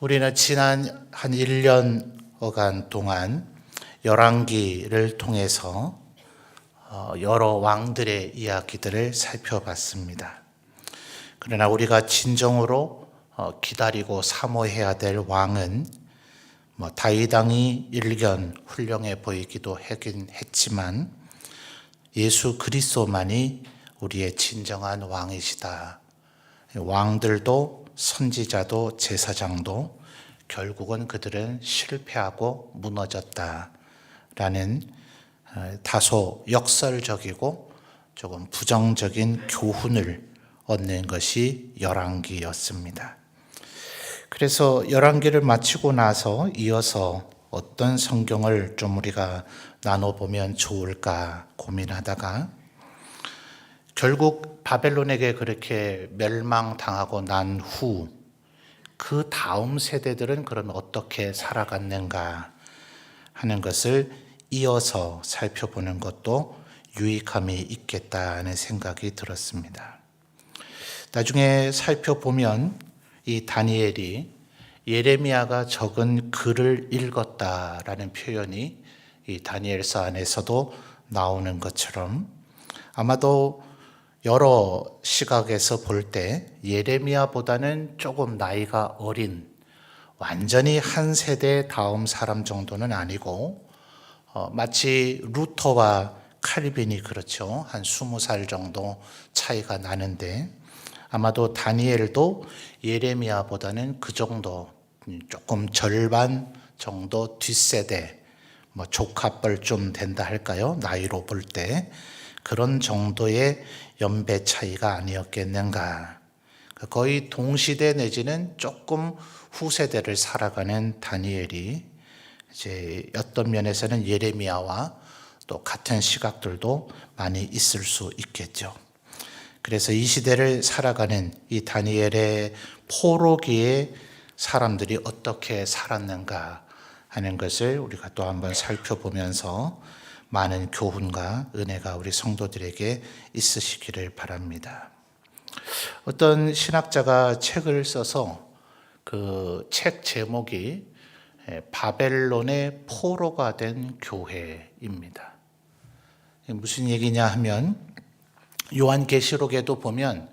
우리는 지난 한 1년여간 동안 열왕기를 통해서 여러 왕들의 이야기들을 살펴봤습니다. 그러나 우리가 진정으로 기다리고 사모해야 될 왕은 다윗 왕이 일견 훌륭해 보이기도 하긴 했지만 예수 그리스도만이 우리의 진정한 왕이시다. 왕들도 선지자도 제사장도 결국은 그들은 실패하고 무너졌다라는 다소 역설적이고 조금 부정적인 교훈을 얻는 것이 열왕기였습니다. 그래서 열왕기를 마치고 나서 이어서 어떤 성경을 좀 우리가 나눠보면 좋을까 고민하다가 결국 바벨론에게 그렇게 멸망당하고 난 후 그 다음 세대들은 그럼 어떻게 살아갔는가 하는 것을 이어서 살펴보는 것도 유익함이 있겠다는 생각이 들었습니다. 나중에 살펴보면 이 다니엘이 예레미야가 적은 글을 읽었다라는 표현이 이 다니엘서 안에서도 나오는 것처럼 아마도 여러 시각에서 볼 때 예레미야보다는 조금 나이가 어린 완전히 한 세대 다음 사람 정도는 아니고 마치 루터와 칼빈이 그렇죠. 한 20살 정도 차이가 나는데 아마도 다니엘도 예레미야보다는 그 정도 조금 절반 정도 뒷세대 조카뻘 된다 할까요? 나이로 볼 때 그런 정도의 연배 차이가 아니었겠는가. 거의 동시대 내지는 조금 후세대를 살아가는 다니엘이 이제 어떤 면에서는 예레미야와 또 같은 시각들도 많이 있을 수 있겠죠. 그래서 이 시대를 살아가는 이 다니엘의 포로기에 사람들이 어떻게 살았는가 하는 것을 우리가 또 한번 살펴보면서 많은 교훈과 은혜가 우리 성도들에게 있으시기를 바랍니다. 어떤 신학자가 책을 써서 그 책 제목이 바벨론의 포로가 된 교회입니다. 무슨 얘기냐 하면 요한계시록에도 보면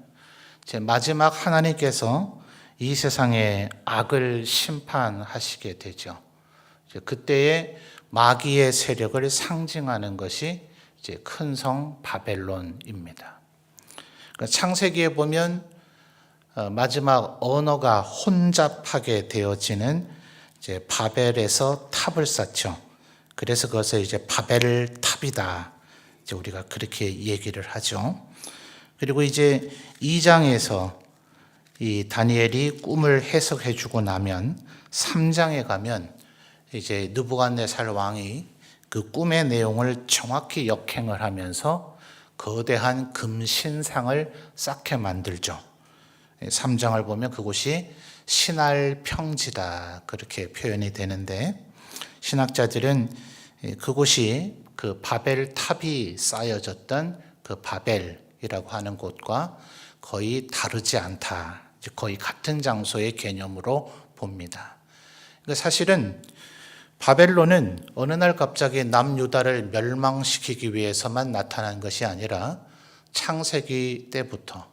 마지막 하나님께서 이 세상의 악을 심판하시게 되죠. 그때의 마귀의 세력을 상징하는 것이 이제 큰 성 바벨론입니다. 창세기에 보면 마지막 언어가 혼잡하게 되어지는 이제 바벨에서 탑을 쌓죠. 그래서 그것을 이제 바벨 탑이다. 이제 우리가 그렇게 얘기를 하죠. 그리고 이제 2장에서 이 다니엘이 꿈을 해석해 주고 나면 3장에 가면 이제 느부갓네살 왕이 그 꿈의 내용을 정확히 역행을 하면서 거대한 금신상을 쌓게 만들죠. 3장을 보면 그곳이 신할 평지다 그렇게 표현이 되는데 신학자들은 그곳이 그 바벨 탑이 쌓여졌던 그 바벨이라고 하는 곳과 거의 다르지 않다. 거의 같은 장소의 개념으로 봅니다. 사실은 바벨론은 어느 날 갑자기 남유다를 멸망시키기 위해서만 나타난 것이 아니라 창세기 때부터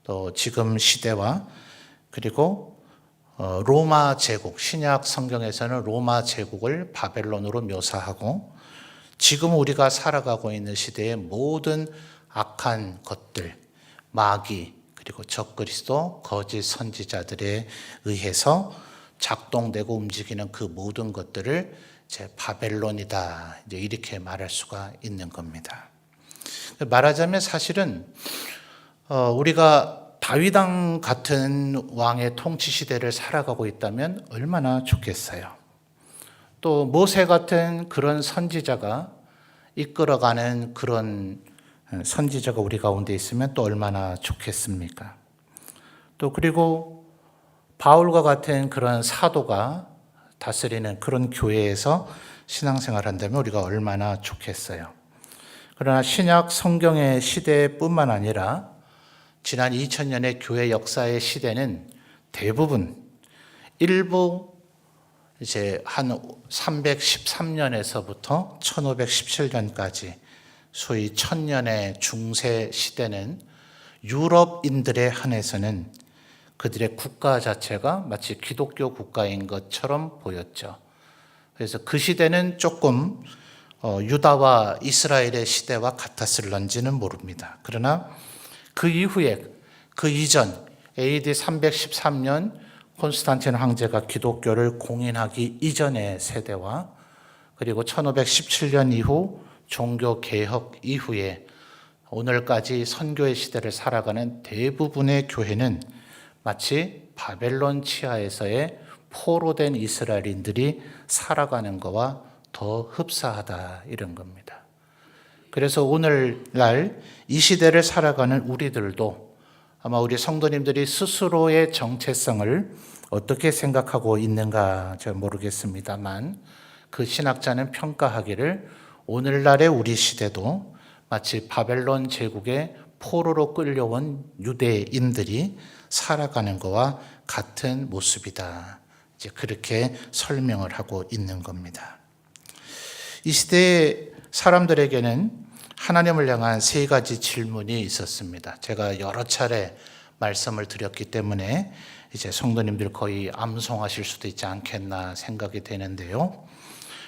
또 지금 시대와 그리고 로마 제국, 신약 성경에서는 로마 제국을 바벨론으로 묘사하고 지금 우리가 살아가고 있는 시대의 모든 악한 것들, 마귀, 그리고 적그리스도, 거짓 선지자들에 의해서 작동되고 움직이는 그 모든 것들을 이제 바벨론이다. 이제 이렇게 말할 수가 있는 겁니다. 말하자면 사실은 우리가 다윗 왕 같은 왕의 통치 시대를 살아가고 있다면 얼마나 좋겠어요. 또 모세 같은 그런 선지자가 이끌어가는 그런 선지자가 우리 가운데 있으면 또 얼마나 좋겠습니까? 또 그리고 바울과 같은 그런 사도가 다스리는 그런 교회에서 신앙생활을 한다면 우리가 얼마나 좋겠어요. 그러나 신약 성경의 시대뿐만 아니라 지난 2000년의 교회 역사의 시대는 대부분 일부 이제 한 313년에서부터 1517년까지 소위 천년의 중세 시대는 유럽인들에 한해서는 그들의 국가 자체가 마치 기독교 국가인 것처럼 보였죠. 그래서 그 시대는 조금 유다와 이스라엘의 시대와 같았을런지는 모릅니다. 그러나 그 이후에 그 이전 AD 313년 콘스탄틴 황제가 기독교를 공인하기 이전의 세대와 그리고 1517년 이후 종교 개혁 이후에 오늘까지 선교의 시대를 살아가는 대부분의 교회는 마치 바벨론 치하에서의 포로된 이스라엘인들이 살아가는 것과 더 흡사하다 이런 겁니다. 그래서 오늘날 이 시대를 살아가는 우리들도 아마 우리 성도님들이 스스로의 정체성을 어떻게 생각하고 있는가 잘 모르겠습니다만 그 신학자는 평가하기를 오늘날의 우리 시대도 마치 바벨론 제국의 포로로 끌려온 유대인들이 살아가는 것과 같은 모습이다. 이제 그렇게 설명을 하고 있는 겁니다. 이 시대의 사람들에게는 하나님을 향한 세 가지 질문이 있었습니다. 제가 여러 차례 말씀을 드렸기 때문에 이제 성도님들 거의 암송하실 수도 있지 않겠나 생각이 되는데요.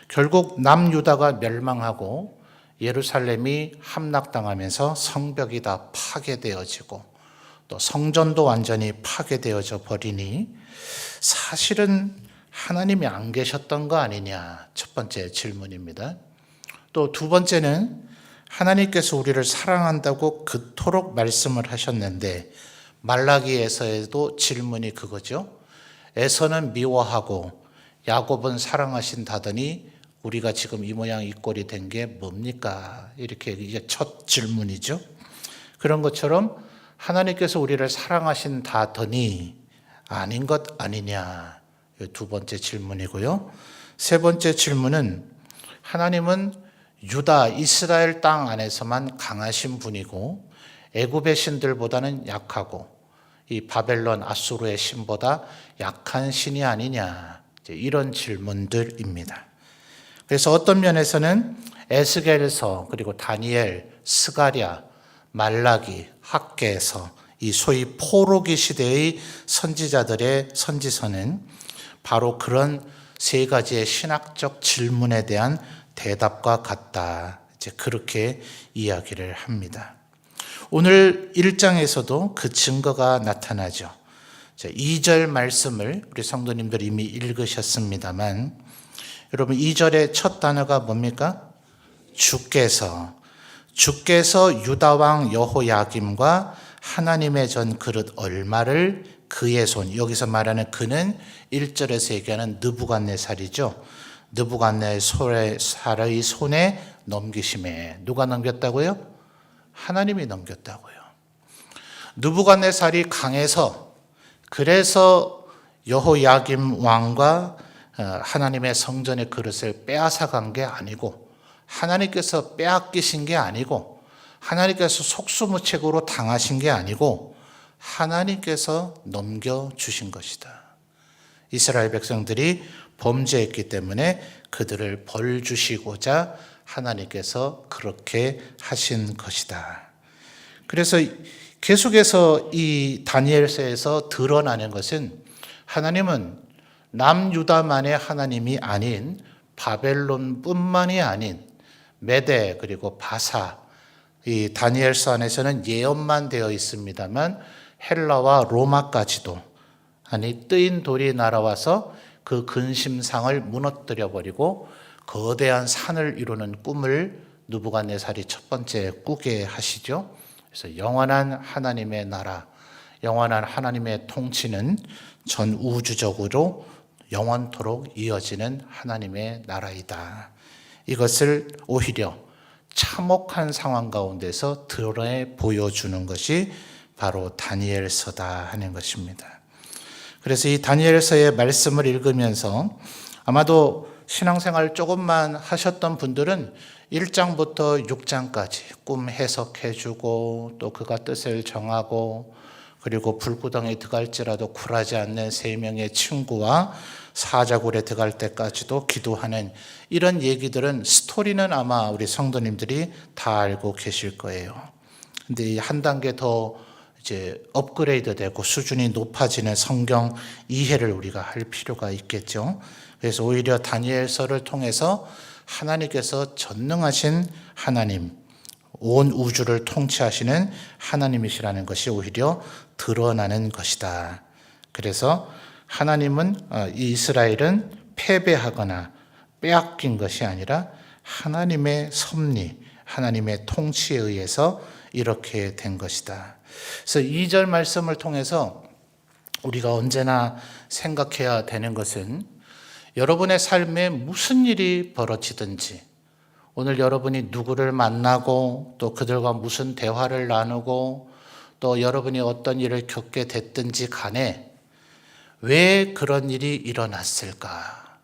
결국 남유다가 멸망하고 예루살렘이 함락당하면서 성벽이 다 파괴되어지고 또 성전도 완전히 파괴되어져 버리니 사실은 하나님이 안 계셨던 거 아니냐, 첫 번째 질문입니다. 또 두 번째는 하나님께서 우리를 사랑한다고 그토록 말씀을 하셨는데 말라기에서도 질문이 그거죠. 에서는 미워하고 야곱은 사랑하신다더니 우리가 지금 이 모양 이 꼴이 된 게 뭡니까? 이렇게 이게 첫 질문이죠. 그런 것처럼 하나님께서 우리를 사랑하신다더니 아닌 것 아니냐. 두 번째 질문이고요. 세 번째 질문은 하나님은 유다, 이스라엘 땅 안에서만 강하신 분이고 애굽의 신들보다는 약하고 이 바벨론, 아수르의 신보다 약한 신이 아니냐. 이런 질문들입니다. 그래서 어떤 면에서는 에스겔서 그리고 다니엘, 스가랴, 말라기, 학개서 이 소위 포로기 시대의 선지자들의 선지서는 바로 그런 세 가지의 신학적 질문에 대한 대답과 같다. 이제 그렇게 이야기를 합니다. 오늘 1장에서도 그 증거가 나타나죠. 2절 말씀을 우리 성도님들 이미 읽으셨습니다만 여러분 2절의 첫 단어가 뭡니까? 주께서 유다 왕 여호야김과 하나님의 전 그릇 얼마를 그의 손, 여기서 말하는 그는 1절에서 얘기하는 느부갓네살이죠. 느부갓네살의 손에 넘기심에 누가 넘겼다고요? 하나님이 넘겼다고요. 느부갓네살이 강해서 그래서 여호야김 왕과 하나님의 성전의 그릇을 빼앗아간 게 아니고 하나님께서 빼앗기신 게 아니고 하나님께서 속수무책으로 당하신 게 아니고 하나님께서 넘겨주신 것이다. 이스라엘 백성들이 범죄했기 때문에 그들을 벌 주시고자 하나님께서 그렇게 하신 것이다. 그래서 계속해서 이 다니엘서에서 드러나는 것은 하나님은 남유다만의 하나님이 아닌 바벨론뿐만이 아닌 메대 그리고 바사, 이 다니엘서 안에서는 예언만 되어 있습니다만 헬라와 로마까지도 아니 뜨인 돌이 날아와서 그 근심상을 무너뜨려 버리고 거대한 산을 이루는 꿈을 느부갓네살이 첫 번째 꾸게 하시죠. 그래서 영원한 하나님의 나라, 영원한 하나님의 통치는 전 우주적으로 영원토록 이어지는 하나님의 나라이다. 이것을 오히려 참혹한 상황 가운데서 드러내 보여주는 것이 바로 다니엘서다 하는 것입니다. 그래서 이 다니엘서의 말씀을 읽으면서 아마도 신앙생활 조금만 하셨던 분들은 1장부터 6장까지 꿈 해석해주고 또 그가 뜻을 정하고 그리고 불구덩이에 들어갈지라도 굴하지 않는 3명의 친구와 사자굴에 들어갈 때까지도 기도하는 이런 얘기들은 스토리는 아마 우리 성도님들이 다 알고 계실 거예요. 근데 한 단계 더 이제 업그레이드 되고 수준이 높아지는 성경 이해를 우리가 할 필요가 있겠죠. 그래서 오히려 다니엘서를 통해서 하나님께서 전능하신 하나님, 온 우주를 통치하시는 하나님이시라는 것이 오히려 드러나는 것이다. 그래서 하나님은 이스라엘은 패배하거나 빼앗긴 것이 아니라 하나님의 섭리, 하나님의 통치에 의해서 이렇게 된 것이다. 그래서 2절 말씀을 통해서 우리가 언제나 생각해야 되는 것은 여러분의 삶에 무슨 일이 벌어지든지 오늘 여러분이 누구를 만나고 또 그들과 무슨 대화를 나누고 또 여러분이 어떤 일을 겪게 됐든지 간에 왜 그런 일이 일어났을까?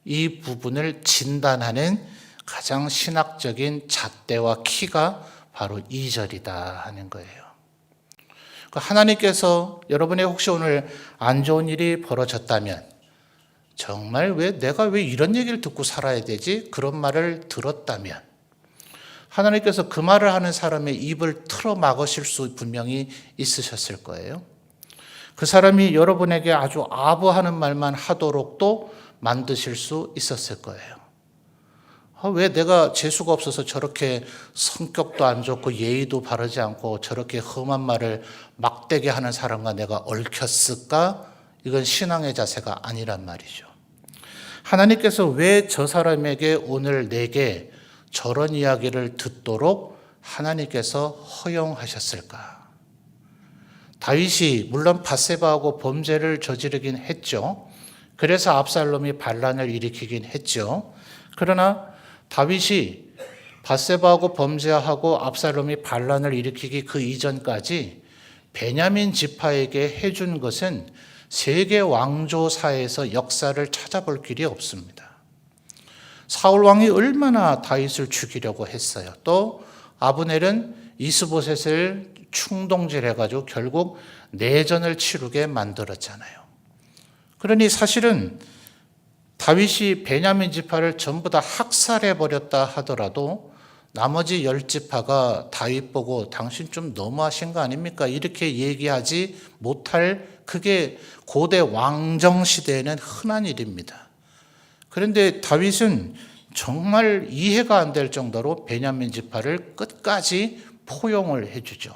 이 부분을 진단하는 가장 신학적인 잣대와 키가 바로 2절이다 하는 거예요. 하나님께서 여러분의 혹시 오늘 안 좋은 일이 벌어졌다면 정말 내가 왜 이런 얘기를 듣고 살아야 되지? 그런 말을 들었다면 하나님께서 그 말을 하는 사람의 입을 틀어 막으실 수 분명히 있으셨을 거예요. 그 사람이 여러분에게 아주 아부하는 말만 하도록 또 만드실 수 있었을 거예요. 왜 내가 재수가 없어서 저렇게 성격도 안 좋고 예의도 바르지 않고 저렇게 험한 말을 막대게 하는 사람과 내가 얽혔을까? 이건 신앙의 자세가 아니란 말이죠. 하나님께서 왜 저 사람에게 오늘 내게 저런 이야기를 듣도록 하나님께서 허용하셨을까? 다윗이 물론 밧세바하고 범죄를 저지르긴 했죠. 그래서 압살롬이 반란을 일으키긴 했죠. 그러나 다윗이 밧세바하고 범죄하고 압살롬이 반란을 일으키기 그 이전까지 베냐민 지파에게 해준 것은 세계 왕조사에서 역사를 찾아볼 길이 없습니다. 사울 왕이 얼마나 다윗을 죽이려고 했어요. 또 아브넬은 이스보셋을 충동질해가지고 결국 내전을 치르게 만들었잖아요. 그러니 사실은 다윗이 베냐민 지파를 전부 다 학살해버렸다 하더라도 나머지 10지파가 다윗 보고 당신 좀 너무하신 거 아닙니까? 이렇게 얘기하지 못할 그게 고대 왕정 시대에는 흔한 일입니다. 그런데 다윗은 정말 이해가 안 될 정도로 베냐민 지파를 끝까지 포용을 해주죠.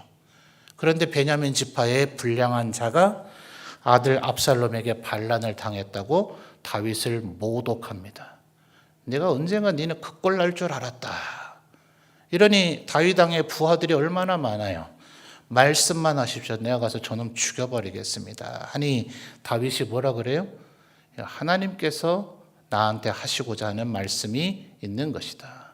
그런데 베냐민 지파의 불량한 자가 아들 압살롬에게 반란을 당했다고 다윗을 모독합니다. 내가 언젠가 니는 그 꼴 날 줄 알았다. 이러니 다윗 왕의 부하들이 얼마나 많아요. 말씀만 하십시오. 내가 가서 저놈 죽여버리겠습니다. 하니 다윗이 뭐라 그래요? 하나님께서 나한테 하시고자 하는 말씀이 있는 것이다.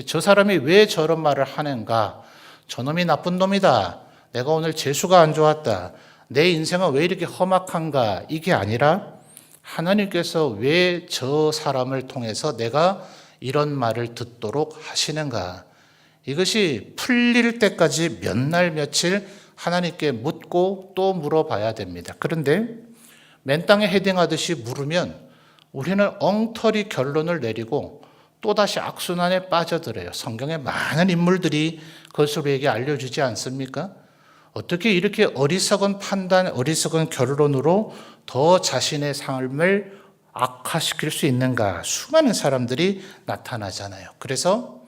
저 사람이 왜 저런 말을 하는가? 저놈이 나쁜 놈이다. 내가 오늘 재수가 안 좋았다. 내 인생은 왜 이렇게 험악한가? 이게 아니라 하나님께서 왜 저 사람을 통해서 내가 이런 말을 듣도록 하시는가? 이것이 풀릴 때까지 몇 날 며칠 하나님께 묻고 또 물어봐야 됩니다. 그런데 맨땅에 헤딩하듯이 물으면 우리는 엉터리 결론을 내리고 또다시 악순환에 빠져들어요. 성경에 많은 인물들이 그것을 우리에게 알려주지 않습니까? 어떻게 이렇게 어리석은 판단, 어리석은 결론으로 더 자신의 삶을 악화시킬 수 있는가? 수많은 사람들이 나타나잖아요. 그래서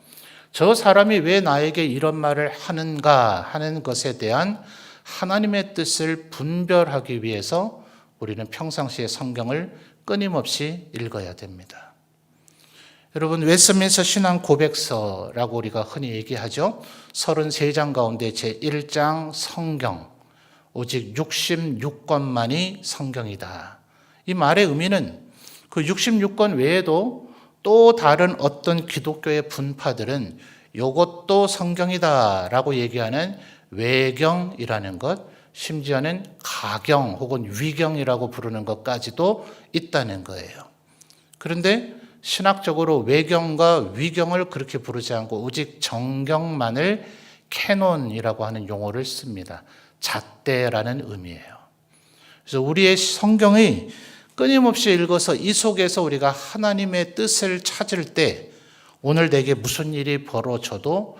저 사람이 왜 나에게 이런 말을 하는가 하는 것에 대한 하나님의 뜻을 분별하기 위해서 우리는 평상시에 성경을 끊임없이 읽어야 됩니다. 여러분, 웨스트민스터 신앙 고백서라고 우리가 흔히 얘기하죠. 33장 가운데 제1장 성경, 오직 66권만이 성경이다. 이 말의 의미는 그 66권 외에도 또 다른 어떤 기독교의 분파들은 이것도 성경이다라고 얘기하는 외경이라는 것, 심지어는 가경 혹은 위경이라고 부르는 것까지도 있다는 거예요. 그런데 신학적으로 외경과 위경을 그렇게 부르지 않고 오직 정경만을 캐논이라고 하는 용어를 씁니다. 잣대라는 의미예요. 그래서 우리의 성경이 끊임없이 읽어서 이 속에서 우리가 하나님의 뜻을 찾을 때 오늘 내게 무슨 일이 벌어져도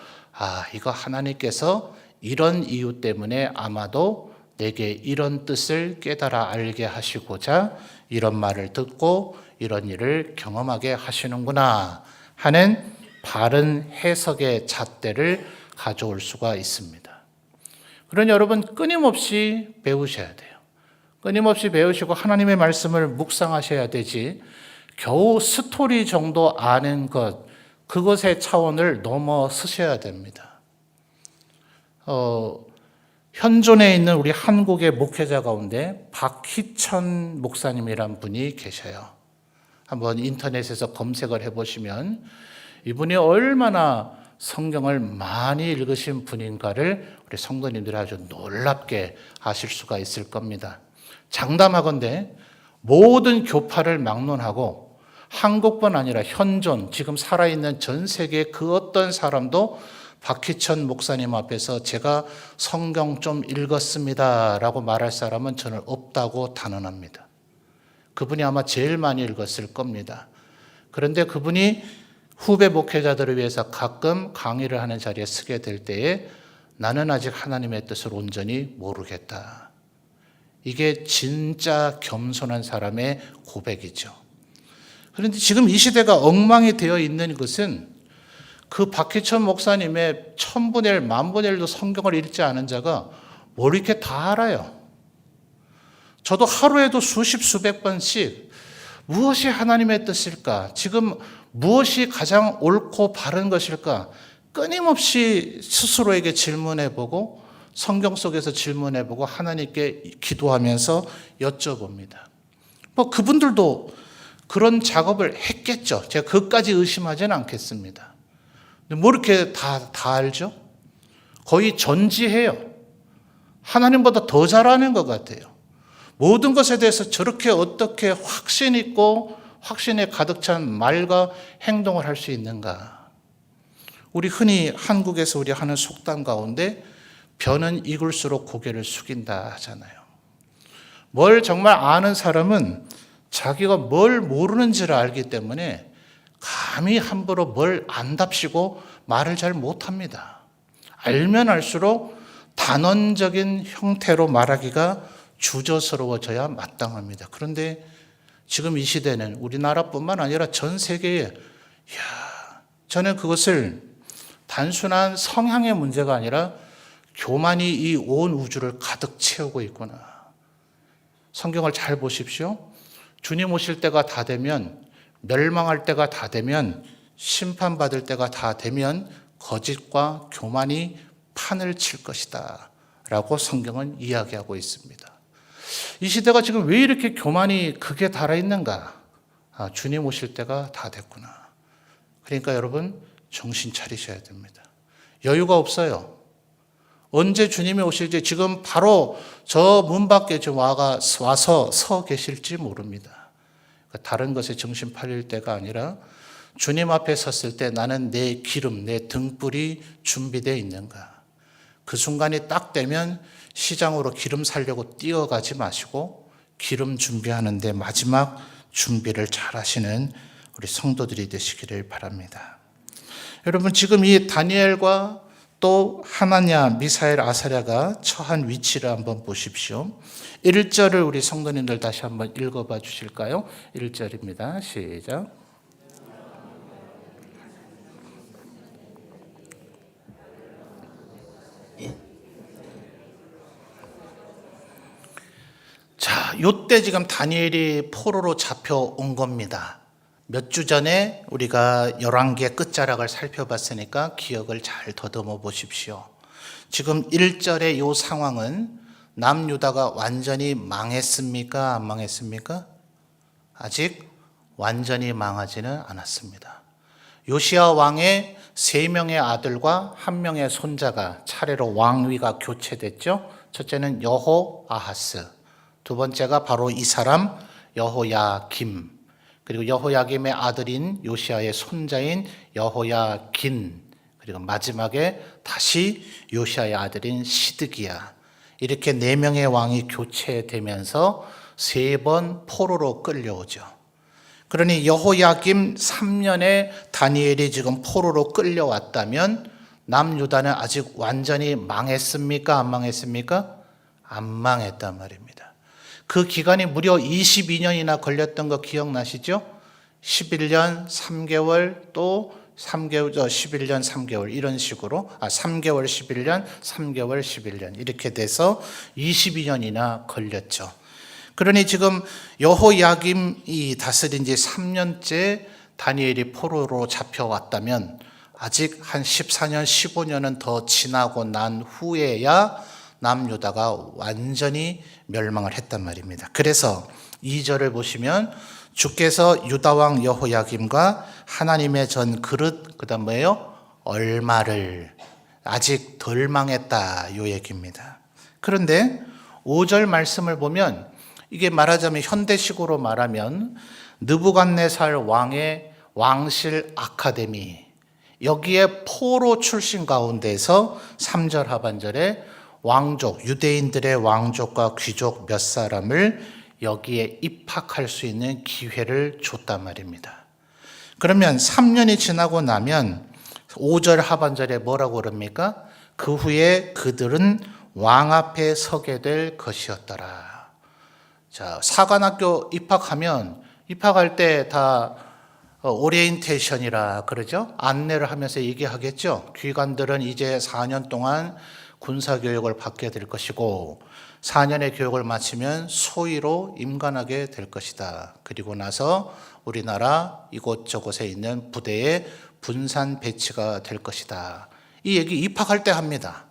이거 하나님께서 이런 이유 때문에 아마도 내게 이런 뜻을 깨달아 알게 하시고자 이런 말을 듣고 이런 일을 경험하게 하시는구나 하는 바른 해석의 잣대를 가져올 수가 있습니다. 그러니 여러분 끊임없이 배우셔야 돼요. 끊임없이 배우시고 하나님의 말씀을 묵상하셔야 되지 겨우 스토리 정도 아는 것 그것의 차원을 넘어서셔야 됩니다. 현존에 있는 우리 한국의 목회자 가운데 박희천 목사님이란 분이 계셔요. 한번 인터넷에서 검색을 해보시면 이분이 얼마나 성경을 많이 읽으신 분인가를 우리 성도님들이 아주 놀랍게 아실 수가 있을 겁니다. 장담하건대 모든 교파를 막론하고 한국뿐 아니라 현존 지금 살아있는 전 세계 그 어떤 사람도 박희천 목사님 앞에서 제가 성경 좀 읽었습니다 라고 말할 사람은 저는 없다고 단언합니다. 그분이 아마 제일 많이 읽었을 겁니다. 그런데 그분이 후배 목회자들을 위해서 가끔 강의를 하는 자리에 서게 될 때에 나는 아직 하나님의 뜻을 온전히 모르겠다. 이게 진짜 겸손한 사람의 고백이죠. 그런데 지금 이 시대가 엉망이 되어 있는 것은 그 박희천 목사님의 1000분의 1, 10,000분의 1도 성경을 읽지 않은 자가 뭘 이렇게 다 알아요. 저도 하루에도 수십 수백 번씩 무엇이 하나님의 뜻일까? 지금 무엇이 가장 옳고 바른 것일까? 끊임없이 스스로에게 질문해보고 성경 속에서 질문해보고 하나님께 기도하면서 여쭤봅니다. 그분들도 그런 작업을 했겠죠. 제가 그것까지 의심하지는 않겠습니다. 근데 뭐 이렇게 다 알죠? 거의 전지해요. 하나님보다 더 잘하는 것 같아요. 모든 것에 대해서 저렇게 어떻게 확신 있고 확신에 가득 찬 말과 행동을 할 수 있는가? 우리 흔히 한국에서 우리 하는 속담 가운데 벼는 익을수록 고개를 숙인다 하잖아요. 뭘 정말 아는 사람은 자기가 뭘 모르는지를 알기 때문에 감히 함부로 뭘 안답시고 말을 잘 못합니다. 알면 알수록 단언적인 형태로 말하기가 주저스러워져야 마땅합니다. 그런데 지금 이 시대는 우리나라뿐만 아니라 전 세계에 저는 그것을 단순한 성향의 문제가 아니라 교만이 이 온 우주를 가득 채우고 있구나. 성경을 잘 보십시오. 주님 오실 때가 다 되면, 멸망할 때가 다 되면, 심판받을 때가 다 되면 거짓과 교만이 판을 칠 것이다 라고 성경은 이야기하고 있습니다. 이 시대가 지금 왜 이렇게 교만이 극에 달아있는가? 주님 오실 때가 다 됐구나. 그러니까 여러분 정신 차리셔야 됩니다. 여유가 없어요. 언제 주님이 오실지 지금 바로 저 문 밖에 좀 와서 서 계실지 모릅니다. 다른 것에 정신 팔릴 때가 아니라 주님 앞에 섰을 때 나는 내 기름, 내 등불이 준비되어 있는가. 그 순간이 딱 되면 시장으로 기름 사려고 뛰어가지 마시고 기름 준비하는데 마지막 준비를 잘 하시는 우리 성도들이 되시기를 바랍니다. 여러분 지금 이 다니엘과 또 하나냐, 미사엘, 아사랴가 처한 위치를 한번 보십시오. 1절을 우리 성도님들 다시 한번 읽어봐 주실까요? 1절입니다. 시작. 자, 요때 지금 다니엘이 포로로 잡혀온 겁니다. 몇 주 전에 우리가 11개 끝자락을 살펴봤으니까 기억을 잘 더듬어 보십시오. 지금 1절의 요 상황은 남유다가 완전히 망했습니까? 안 망했습니까? 아직 완전히 망하지는 않았습니다. 요시야 왕의 3명의 아들과 1명의 손자가 차례로 왕위가 교체됐죠. 첫째는 여호아하스, 두 번째가 바로 이 사람 여호야김, 그리고 여호야김의 아들인 요시야의 손자인 여호야긴, 그리고 마지막에 다시 요시야의 아들인 시드기야. 이렇게 4명의 왕이 교체되면서 3번 포로로 끌려오죠. 그러니 여호야김 3년에 다니엘이 지금 포로로 끌려왔다면 남유다는 아직 완전히 망했습니까? 안 망했습니까? 안 망했단 말입니다. 그 기간이 무려 22년이나 걸렸던 거 기억나시죠? 11년 3개월 또 3개월, 11년 3개월 이런 식으로 3개월 11년 3개월 11년 이렇게 돼서 22년이나 걸렸죠. 그러니 지금 여호야김이 다스린 지 3년째 다니엘이 포로로 잡혀왔다면 아직 한 14년 15년은 더 지나고 난 후에야 남유다가 완전히 멸망을 했단 말입니다. 그래서 2절을 보시면 주께서 유다왕 여호야김과 하나님의 전 그릇 그다음 뭐예요? 얼마를 아직 덜 망했다 이 얘기입니다. 그런데 5절 말씀을 보면 이게 말하자면 현대식으로 말하면 느부갓네살 왕의 왕실 아카데미 여기에 포로 출신 가운데서 3절 하반절에 왕족 유대인들의 왕족과 귀족 몇 사람을 여기에 입학할 수 있는 기회를 줬단 말입니다. 그러면 3년이 지나고 나면 5절 하반절에 뭐라고 그럽니까? 그 후에 그들은 왕 앞에 서게 될 것이었더라. 자, 사관학교 입학할 때 다 오리엔테이션이라 그러죠? 안내를 하면서 얘기하겠죠? 귀관들은 이제 4년 동안 군사교육을 받게 될 것이고 4년의 교육을 마치면 소위로 임관하게 될 것이다. 그리고 나서 우리나라 이곳저곳에 있는 부대에 분산 배치가 될 것이다. 이 얘기 입학할 때 합니다.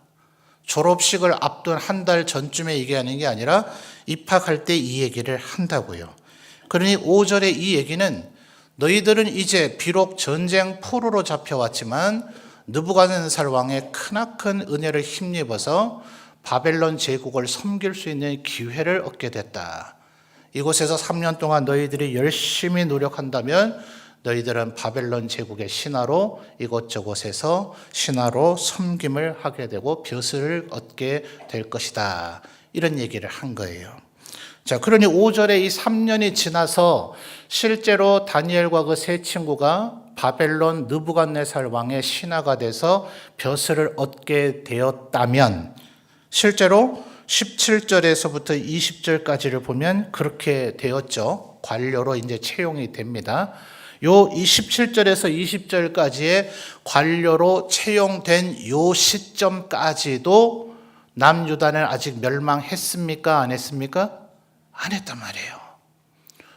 졸업식을 앞둔 한 달 전쯤에 얘기하는 게 아니라 입학할 때 이 얘기를 한다고요. 그러니 5절의 이 얘기는 너희들은 이제 비록 전쟁 포로로 잡혀왔지만 느부갓네살 왕의 크나큰 은혜를 힘입어서 바벨론 제국을 섬길 수 있는 기회를 얻게 됐다. 이곳에서 3년 동안 너희들이 열심히 노력한다면 너희들은 바벨론 제국의 신하로 이곳저곳에서 신하로 섬김을 하게 되고 벼슬을 얻게 될 것이다. 이런 얘기를 한 거예요. 자, 그러니 5절에 이 3년이 지나서 실제로 다니엘과 그 세 친구가 바벨론 느부갓네살 왕의 신하가 돼서 벼슬을 얻게 되었다면 실제로 17절에서부터 20절까지를 보면 그렇게 되었죠. 관료로 이제 채용이 됩니다. 요 17절에서 20절까지의 관료로 채용된 요 시점까지도 남유다는 아직 멸망했습니까? 안 했습니까? 안 했단 말이에요.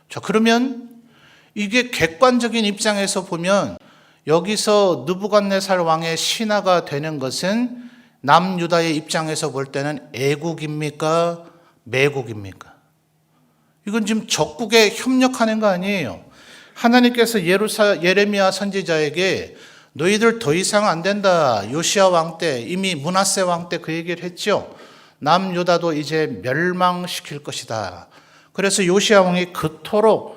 자, 그러면 이게 객관적인 입장에서 보면 여기서 느부갓네살 왕의 신하가 되는 것은 남유다의 입장에서 볼 때는 애국입니까? 매국입니까? 이건 지금 적국에 협력하는 거 아니에요. 하나님께서 예레미야 선지자에게 너희들 더 이상 안 된다. 요시야 왕 때 이미 므낫세 왕 때 그 얘기를 했죠. 남유다도 이제 멸망시킬 것이다. 그래서 요시야 왕이 그토록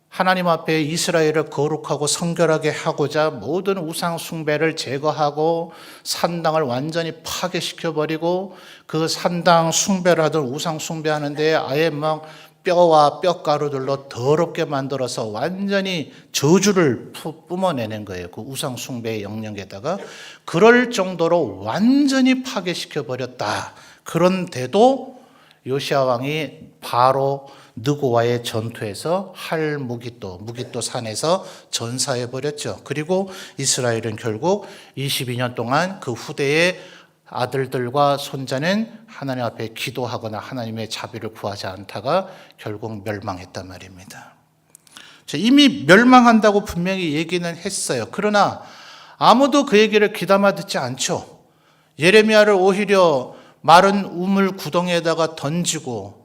하나님 앞에 이스라엘을 거룩하고 성결하게 하고자 모든 우상 숭배를 제거하고 산당을 완전히 파괴시켜버리고 그 산당 숭배를 하던 우상 숭배하는 데에 아예 막 뼈와 뼈가루들로 더럽게 만들어서 완전히 저주를 뿜어내는 거예요. 그 우상 숭배의 영역에다가 그럴 정도로 완전히 파괴시켜버렸다. 그런데도 요시야 왕이 바로 느고와의 전투에서 무기또 산에서 전사해버렸죠. 그리고 이스라엘은 결국 22년 동안 그 후대의 아들들과 손자는 하나님 앞에 기도하거나 하나님의 자비를 구하지 않다가 결국 멸망했단 말입니다. 이미 멸망한다고 분명히 얘기는 했어요. 그러나 아무도 그 얘기를 귀담아 듣지 않죠. 예레미야를 오히려 마른 우물 구덩이에다가 던지고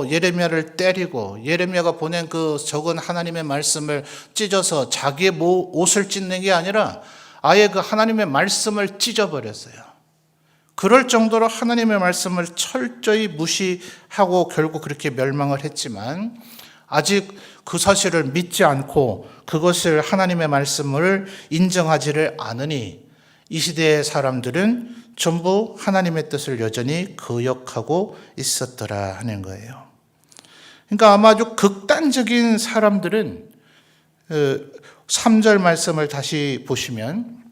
예레미야를 때리고 예레미야가 보낸 그 적은 하나님의 말씀을 찢어서 자기의 옷을 찢는 게 아니라 아예 그 하나님의 말씀을 찢어버렸어요. 그럴 정도로 하나님의 말씀을 철저히 무시하고 결국 그렇게 멸망을 했지만 아직 그 사실을 믿지 않고 그것을 하나님의 말씀을 인정하지를 않으니 이 시대의 사람들은 전부 하나님의 뜻을 여전히 거역하고 있었더라 하는 거예요. 그러니까 아마 아주 극단적인 사람들은 3절 말씀을 다시 보시면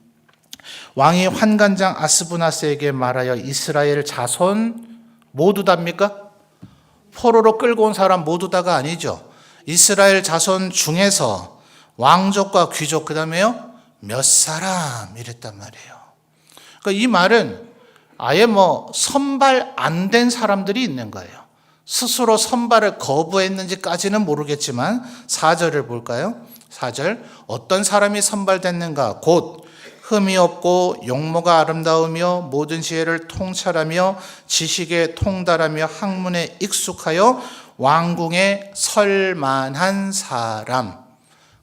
왕이 환관장 아스부나스에게 말하여 이스라엘 자손 모두 답니까? 포로로 끌고 온 사람 모두 다가 아니죠. 이스라엘 자손 중에서 왕족과 귀족 그 다음에요 몇 사람 이랬단 말이에요. 그러니까 이 말은 아예 선발 안 된 사람들이 있는 거예요. 스스로 선발을 거부했는지까지는 모르겠지만 4절을 볼까요? 4절 어떤 사람이 선발됐는가 곧 흠이 없고 용모가 아름다우며 모든 지혜를 통찰하며 지식에 통달하며 학문에 익숙하여 왕궁에 설만한 사람.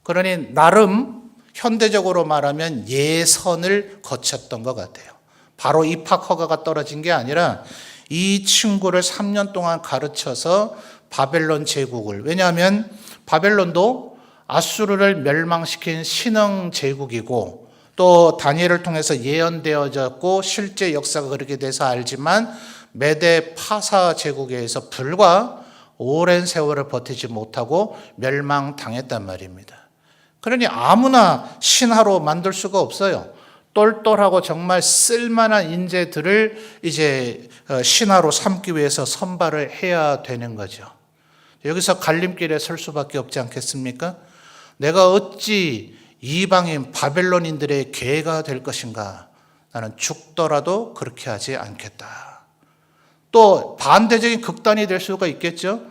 그러니 나름 현대적으로 말하면 예선을 거쳤던 것 같아요. 바로 입학 허가가 떨어진 게 아니라 이 친구를 3년 동안 가르쳐서 바벨론 제국을, 왜냐하면 바벨론도 아수르를 멸망시킨 신흥 제국이고 또 다니엘을 통해서 예언되어졌고 실제 역사가 그렇게 돼서 알지만 메데 파사 제국에 의해서 불과 오랜 세월을 버티지 못하고 멸망당했단 말입니다. 그러니 아무나 신하로 만들 수가 없어요. 똘똘하고 정말 쓸만한 인재들을 이제 신하로 삼기 위해서 선발을 해야 되는 거죠. 여기서 갈림길에 설 수밖에 없지 않겠습니까? 내가 어찌 이방인 바벨론인들의 계가 될 것인가? 나는 죽더라도 그렇게 하지 않겠다. 또 반대적인 극단이 될 수가 있겠죠.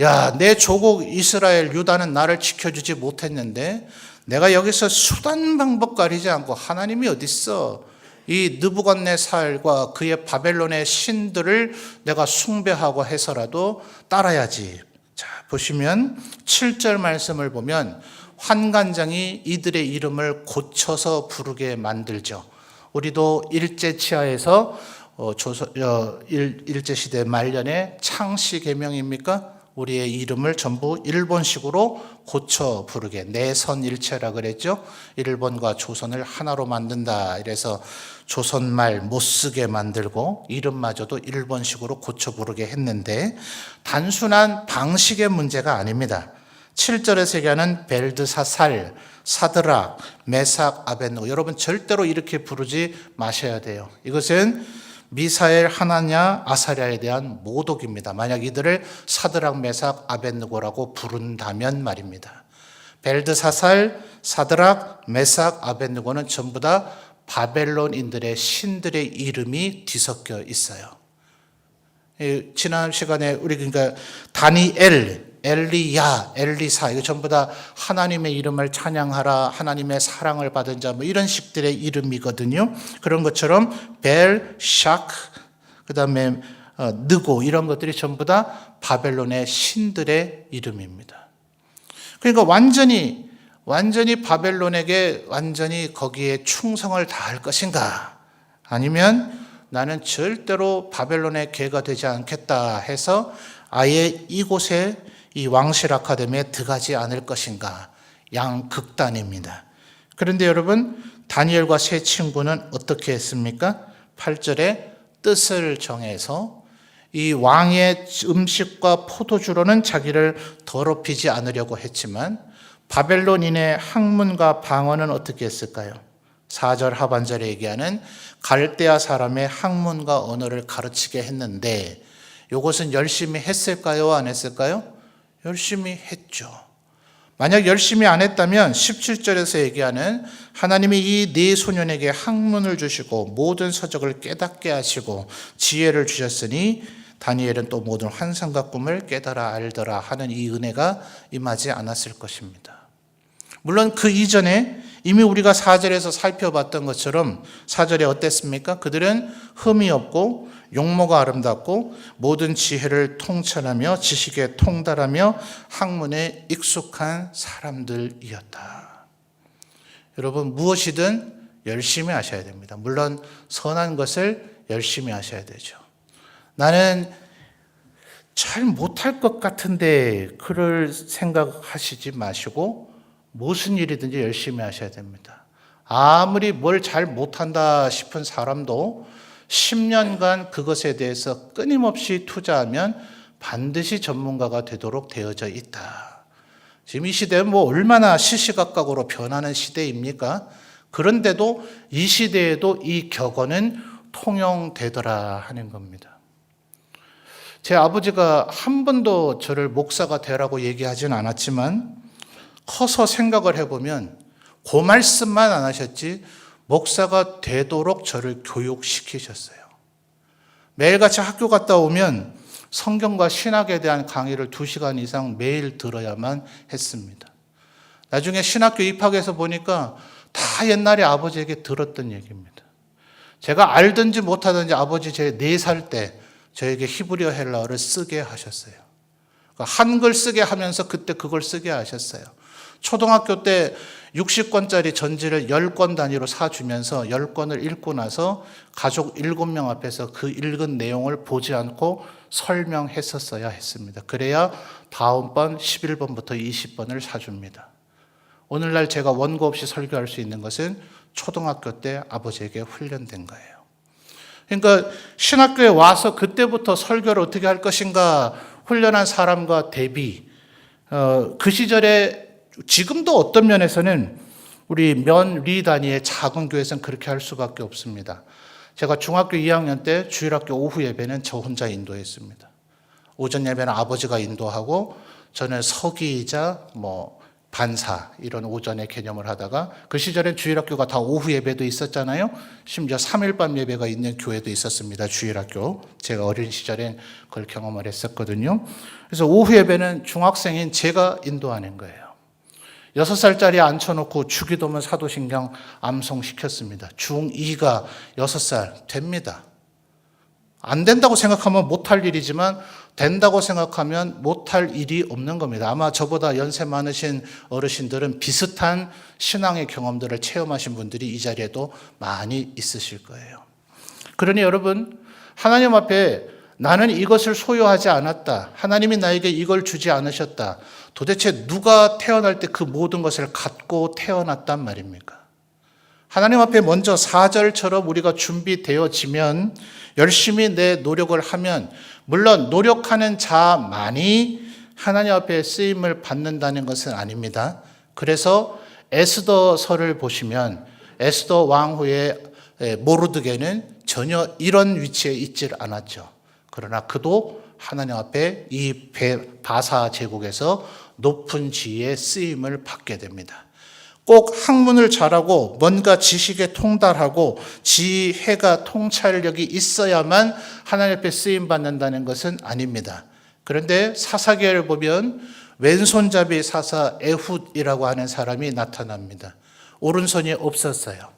야, 내 조국 이스라엘 유다는 나를 지켜주지 못했는데 내가 여기서 수단 방법 가리지 않고 하나님이 어딨어? 이 느부갓네살과 그의 바벨론의 신들을 내가 숭배하고 해서라도 따라야지. 자, 보시면 7절 말씀을 보면 환관장이 이들의 이름을 고쳐서 부르게 만들죠. 우리도 일제치하에서 일제시대 말년에 창씨개명입니까? 우리의 이름을 전부 일본식으로 고쳐 부르게, 내선일체라 그랬죠. 일본과 조선을 하나로 만든다. 이래서 조선말 못 쓰게 만들고 이름마저도 일본식으로 고쳐 부르게 했는데 단순한 방식의 문제가 아닙니다. 7절에서 얘기하는 벨드사살, 사드락, 메삭, 아벤노고, 여러분 절대로 이렇게 부르지 마셔야 돼요. 이것은 미사엘, 하나냐, 아사랴에 대한 모독입니다. 만약 이들을 사드락, 메삭, 아벤느고라고 부른다면 말입니다. 벨드사살, 사드락, 메삭, 아벤느고는 전부 다 바벨론인들의 신들의 이름이 뒤섞여 있어요. 지난 시간에 우리 그러니까 다니엘, 엘리야, 엘리사 이거 전부 다 하나님의 이름을 찬양하라, 하나님의 사랑을 받은 자 이런 식들의 이름이거든요. 그런 것처럼 벨, 샤크, 그다음에 느고 이런 것들이 전부 다 바벨론의 신들의 이름입니다. 그러니까 완전히 바벨론에게 완전히 거기에 충성을 다할 것인가? 아니면 나는 절대로 바벨론의 개가 되지 않겠다 해서 아예 이곳에 이 왕실 아카데미에 들어가지 않을 것인가? 양극단입니다. 그런데 여러분, 다니엘과 세 친구는 어떻게 했습니까? 8절에 뜻을 정해서 이 왕의 음식과 포도주로는 자기를 더럽히지 않으려고 했지만 바벨론인의 학문과 방언은 어떻게 했을까요? 4절 하반절에 얘기하는 갈대아 사람의 학문과 언어를 가르치게 했는데 이것은 열심히 했을까요? 안 했을까요? 열심히 했죠. 만약 열심히 안 했다면 17절에서 얘기하는 하나님이 이 네 소년에게 학문을 주시고 모든 서적을 깨닫게 하시고 지혜를 주셨으니 다니엘은 또 모든 환상과 꿈을 깨달아 알더라 하는 이 은혜가 임하지 않았을 것입니다. 물론 그 이전에 이미 우리가 4절에서 살펴봤던 것처럼 4절에 어땠습니까? 그들은 흠이 없고 용모가 아름답고 모든 지혜를 통찰하며 지식에 통달하며 학문에 익숙한 사람들이었다. 여러분 무엇이든 열심히 하셔야 됩니다. 물론 선한 것을 열심히 하셔야 되죠. 나는 잘 못할 것 같은데 그럴 생각하시지 마시고 무슨 일이든지 열심히 하셔야 됩니다. 아무리 뭘 잘 못한다 싶은 사람도 10년간 그것에 대해서 끊임없이 투자하면 반드시 전문가가 되도록 되어져 있다. 지금 이 시대는 뭐 얼마나 시시각각으로 변하는 시대입니까? 그런데도 이 시대에도 이 격언은 통용되더라 하는 겁니다. 제 아버지가 한 번도 저를 목사가 되라고 얘기하진 않았지만 커서 생각을 해보면 그 말씀만 안 하셨지 목사가 되도록 저를 교육시키셨어요. 매일같이 학교 갔다 오면 성경과 신학에 대한 강의를 2시간 이상 매일 들어야만 했습니다. 나중에 신학교 입학해서 보니까 다 옛날에 아버지에게 들었던 얘기입니다. 제가 알든지 못하든지 아버지 제 4살 때 저에게 히브리어 헬라어를 쓰게 하셨어요. 한글 쓰게 하면서 그때 그걸 쓰게 하셨어요. 초등학교 때 60권짜리 전지를 10권 단위로 사주면서 10권을 읽고 나서 가족 7명 앞에서 그 읽은 내용을 보지 않고 설명했었어야 했습니다. 그래야 다음번 11번부터 20번을 사줍니다. 오늘날 제가 원고 없이 설교할 수 있는 것은 초등학교 때 아버지에게 훈련된 거예요. 그러니까 신학교에 와서 그때부터 설교를 어떻게 할 것인가 훈련한 사람과 대비 그 시절에 지금도 어떤 면에서는 우리 리 단위의 작은 교회에서는 그렇게 할 수밖에 없습니다. 제가 중학교 2학년 때 주일학교 오후 예배는 저 혼자 인도했습니다. 오전 예배는 아버지가 인도하고 저는 서기이자 반사 이런 오전의 개념을 하다가 그 시절엔 주일학교가 다 오후 예배도 있었잖아요. 심지어 3일밤 예배가 있는 교회도 있었습니다. 주일학교. 제가 어린 시절엔 그걸 경험을 했었거든요. 그래서 오후 예배는 중학생인 제가 인도하는 거예요. 6살짜리 앉혀놓고 주기도문 사도신경 암송시켰습니다. 중2가 6살 됩니다. 안 된다고 생각하면 못할 일이지만 된다고 생각하면 못할 일이 없는 겁니다. 아마 저보다 연세 많으신 어르신들은 비슷한 신앙의 경험들을 체험하신 분들이 이 자리에도 많이 있으실 거예요. 그러니 여러분, 하나님 앞에 나는 이것을 소유하지 않았다. 하나님이 나에게 이걸 주지 않으셨다. 도대체 누가 태어날 때 그 모든 것을 갖고 태어났단 말입니까? 하나님 앞에 먼저 4절처럼 우리가 준비되어지면 열심히 내 노력을 하면 물론 노력하는 자만이 하나님 앞에 쓰임을 받는다는 것은 아닙니다. 그래서 에스더서를 보시면 에스더 왕후의 모르드게는 전혀 이런 위치에 있질 않았죠. 그러나 그도 하나님 앞에 이 바사 제국에서 높은 지위의 쓰임을 받게 됩니다. 꼭 학문을 잘하고 뭔가 지식에 통달하고 지혜가 통찰력이 있어야만 하나님 앞에 쓰임 받는다는 것은 아닙니다. 그런데 사사기를 보면 왼손잡이 사사 에훗이라고 하는 사람이 나타납니다. 오른손이 없었어요.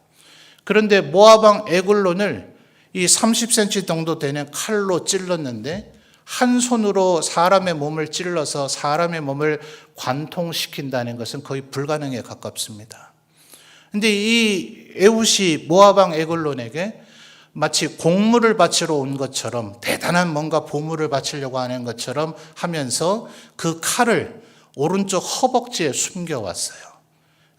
그런데 모압 왕 에글론을 이 30cm 정도 되는 칼로 찔렀는데 한 손으로 사람의 몸을 찔러서 사람의 몸을 관통시킨다는 것은 거의 불가능에 가깝습니다. 그런데 이 에훗이 모압 왕 에글론에게 마치 공물을 바치러 온 것처럼 대단한 뭔가 보물을 바치려고 하는 것처럼 하면서 그 칼을 오른쪽 허벅지에 숨겨왔어요.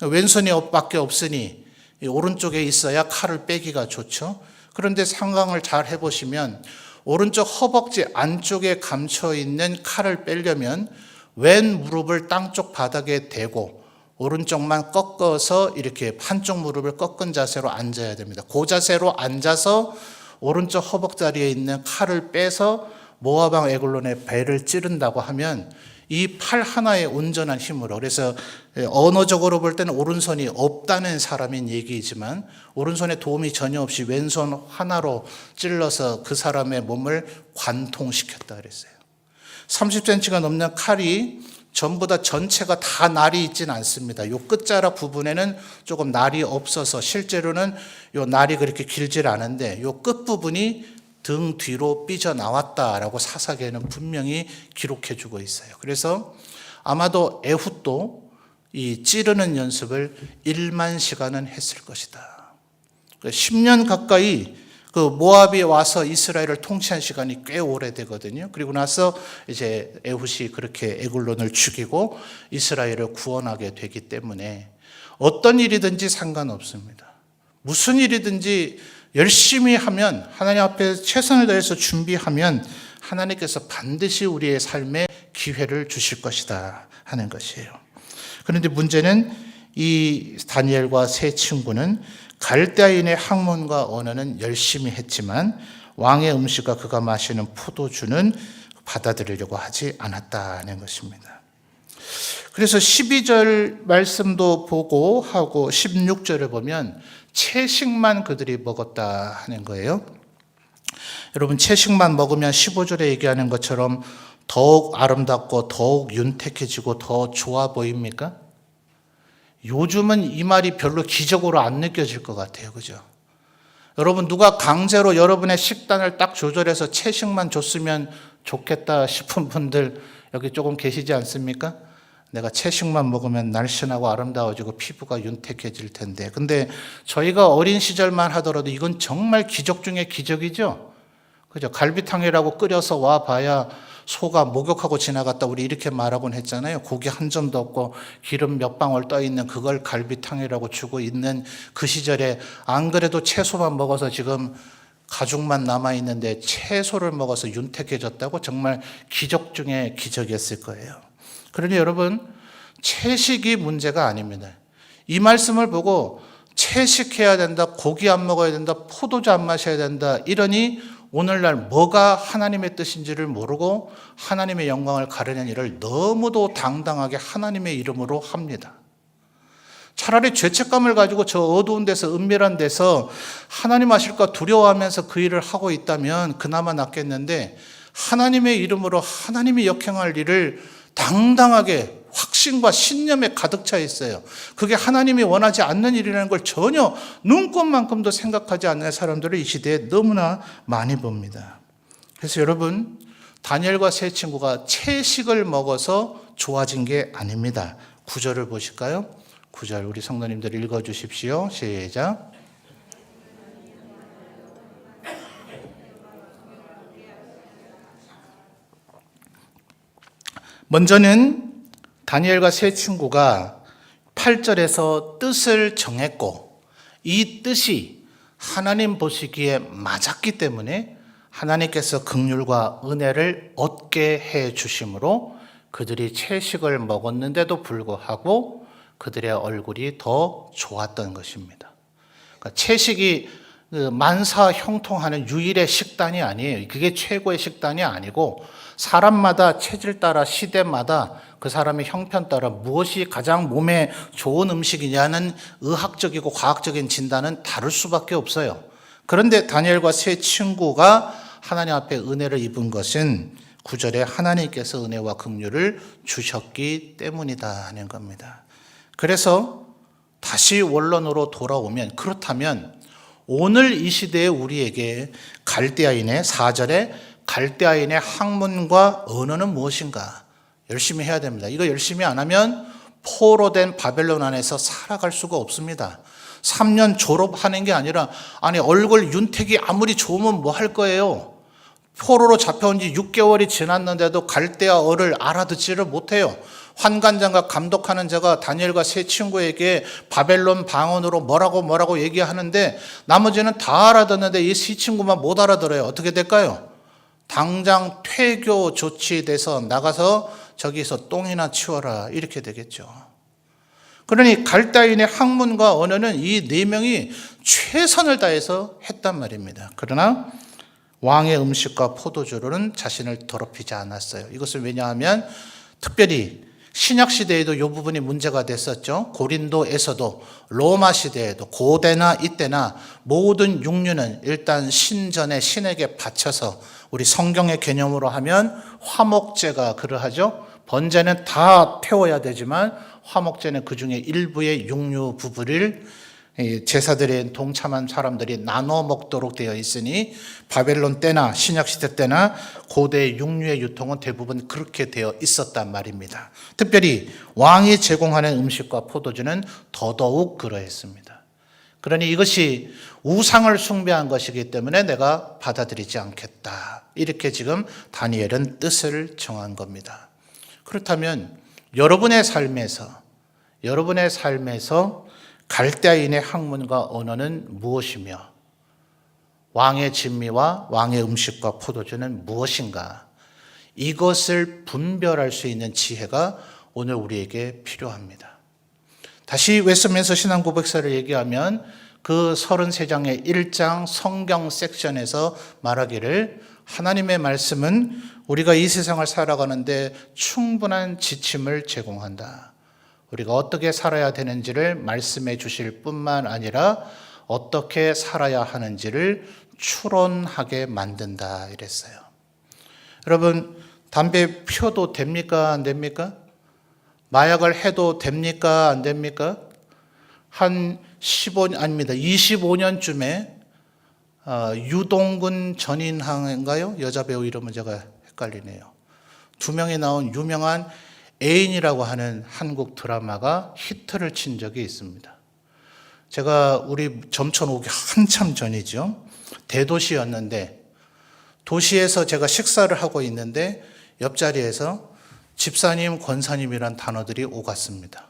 왼손이 밖에 없으니 오른쪽에 있어야 칼을 빼기가 좋죠. 그런데 상상을 잘 해보시면 오른쪽 허벅지 안쪽에 감춰있는 칼을 빼려면 왼 무릎을 땅쪽 바닥에 대고 오른쪽만 꺾어서 이렇게 한쪽 무릎을 꺾은 자세로 앉아야 됩니다. 그 자세로 앉아서 오른쪽 허벅다리에 있는 칼을 빼서 모압 왕 에글론의 배를 찌른다고 하면 이 팔 하나의 온전한 힘으로, 그래서 언어적으로 볼 때는 오른손이 없다는 사람인 얘기이지만 오른손에 도움이 전혀 없이 왼손 하나로 찔러서 그 사람의 몸을 관통시켰다 그랬어요. 30cm가 넘는 칼이 전부 다 전체가 다 날이 있지는 않습니다. 요 끝자락 부분에는 조금 날이 없어서 실제로는 요 날이 그렇게 길질 않은데 요 끝부분이 등 뒤로 삐져나왔다라고 사사기에는 분명히 기록해주고 있어요. 그래서 아마도 에훗도 이 찌르는 연습을 1만 시간은 했을 것이다. 10년 가까이 그 모압이 와서 이스라엘을 통치한 시간이 꽤 오래되거든요. 그리고 나서 이제 에훗이 그렇게 에글론을 죽이고 이스라엘을 구원하게 되기 때문에 어떤 일이든지 상관없습니다. 무슨 일이든지 열심히 하면, 하나님 앞에 최선을 다해서 준비하면 하나님께서 반드시 우리의 삶에 기회를 주실 것이다 하는 것이에요. 그런데 문제는 이 다니엘과 세 친구는 갈대아인의 학문과 언어는 열심히 했지만 왕의 음식과 그가 마시는 포도주는 받아들이려고 하지 않았다는 것입니다. 그래서 12절 말씀도 보고 하고 16절을 보면 채식만 그들이 먹었다 하는 거예요. 여러분, 채식만 먹으면 15절에 얘기하는 것처럼 더욱 아름답고 더욱 윤택해지고 더 좋아 보입니까? 요즘은 이 말이 별로 기적으로 안 느껴질 것 같아요. 그죠? 여러분, 누가 강제로 여러분의 식단을 딱 조절해서 채식만 줬으면 좋겠다 싶은 분들 여기 조금 계시지 않습니까? 내가 채식만 먹으면 날씬하고 아름다워지고 피부가 윤택해질 텐데. 근데 저희가 어린 시절만 하더라도 이건 정말 기적 중에 기적이죠. 그죠? 갈비탕이라고 끓여서 와 봐야 소가 목욕하고 지나갔다 우리 이렇게 말하곤 했잖아요. 고기 한 점도 없고 기름 몇 방울 떠 있는 그걸 갈비탕이라고 주고 있는 그 시절에 안 그래도 채소만 먹어서 지금 가죽만 남아 있는데 채소를 먹어서 윤택해졌다고 정말 기적 중에 기적이었을 거예요. 그러니 여러분, 채식이 문제가 아닙니다. 이 말씀을 보고 채식해야 된다, 고기 안 먹어야 된다, 포도주 안 마셔야 된다 이러니 오늘날 뭐가 하나님의 뜻인지를 모르고 하나님의 영광을 가르는 일을 너무도 당당하게 하나님의 이름으로 합니다. 차라리 죄책감을 가지고 저 어두운 데서 은밀한 데서 하나님 하실까 두려워하면서 그 일을 하고 있다면 그나마 낫겠는데 하나님의 이름으로 하나님이 역행할 일을 당당하게 확신과 신념에 가득 차 있어요. 그게 하나님이 원하지 않는 일이라는 걸 전혀 눈꼽만큼도 생각하지 않는 사람들을 이 시대에 너무나 많이 봅니다. 그래서 여러분, 다니엘과 세 친구가 채식을 먹어서 좋아진 게 아닙니다. 9절을 보실까요? 9절 우리 성도님들 읽어주십시오. 시작. 먼저는 다니엘과 세 친구가 8절에서 뜻을 정했고 이 뜻이 하나님 보시기에 맞았기 때문에 하나님께서 긍휼과 은혜를 얻게 해 주심으로 그들이 채식을 먹었는데도 불구하고 그들의 얼굴이 더 좋았던 것입니다. 그러니까 채식이 만사 형통하는 유일의 식단이 아니에요. 그게 최고의 식단이 아니고 사람마다 체질 따라 시대마다 그 사람의 형편 따라 무엇이 가장 몸에 좋은 음식이냐는 의학적이고 과학적인 진단은 다를 수밖에 없어요. 그런데 다니엘과 세 친구가 하나님 앞에 은혜를 입은 것은 9절에 하나님께서 은혜와 긍휼을 주셨기 때문이다 하는 겁니다. 그래서 다시 원론으로 돌아오면, 그렇다면 오늘 이 시대에 우리에게 갈대아인의 4절에 갈대아인의 학문과 언어는 무엇인가? 열심히 해야 됩니다. 이거 열심히 안 하면 포로된 바벨론 안에서 살아갈 수가 없습니다. 3년 졸업하는 게 아니라, 아니 얼굴 윤택이 아무리 좋으면 뭐 할 거예요? 포로로 잡혀온 지 6개월이 지났는데도 갈대아어를 알아듣지를 못해요. 환관장과 감독하는 자가 다니엘과 세 친구에게 바벨론 방언으로 뭐라고 얘기하는데 나머지는 다 알아듣는데 이 세 친구만 못 알아들어요. 어떻게 될까요? 당장 퇴교 조치돼서 나가서 저기서 똥이나 치워라 이렇게 되겠죠. 그러니 갈대아인의 학문과 언어는 이 네 명이 최선을 다해서 했단 말입니다. 그러나 왕의 음식과 포도주로는 자신을 더럽히지 않았어요. 이것은 왜냐하면 특별히 신약 시대에도 이 부분이 문제가 됐었죠. 고린도에서도 로마 시대에도 고대나 이때나 모든 육류는 일단 신전에 신에게 바쳐서 우리 성경의 개념으로 하면 화목제가 그러하죠. 번제는 다 태워야 되지만 화목제는 그중에 일부의 육류 부분을 제사들에 동참한 사람들이 나눠 먹도록 되어 있으니 바벨론 때나 신약시대 때나 고대 육류의 유통은 대부분 그렇게 되어 있었단 말입니다. 특별히 왕이 제공하는 음식과 포도주는 더더욱 그러했습니다. 그러니 이것이 우상을 숭배한 것이기 때문에 내가 받아들이지 않겠다. 이렇게 지금 다니엘은 뜻을 정한 겁니다. 그렇다면 여러분의 삶에서 여러분의 삶에서 갈대아인의 학문과 언어는 무엇이며 왕의 진미와 왕의 음식과 포도주는 무엇인가? 이것을 분별할 수 있는 지혜가 오늘 우리에게 필요합니다. 다시 웨스트민스터 신앙고백서를 얘기하면 그 33장의 1장 성경 섹션에서 말하기를 하나님의 말씀은 우리가 이 세상을 살아가는데 충분한 지침을 제공한다. 우리가 어떻게 살아야 되는지를 말씀해 주실 뿐만 아니라 어떻게 살아야 하는지를 추론하게 만든다 이랬어요. 여러분, 담배 피워도 됩니까? 안 됩니까? 마약을 해도 됩니까? 안 됩니까? 한 25년쯤에 유동근 전인항인가요? 여자 배우 이름은 제가 헷갈리네요. 두 명이 나온 유명한 애인이라고 하는 한국 드라마가 히트를 친 적이 있습니다. 제가 우리 점촌 오기 한참 전이죠. 대도시였는데 도시에서 제가 식사를 하고 있는데 옆자리에서 집사님, 권사님이란 단어들이 오갔습니다.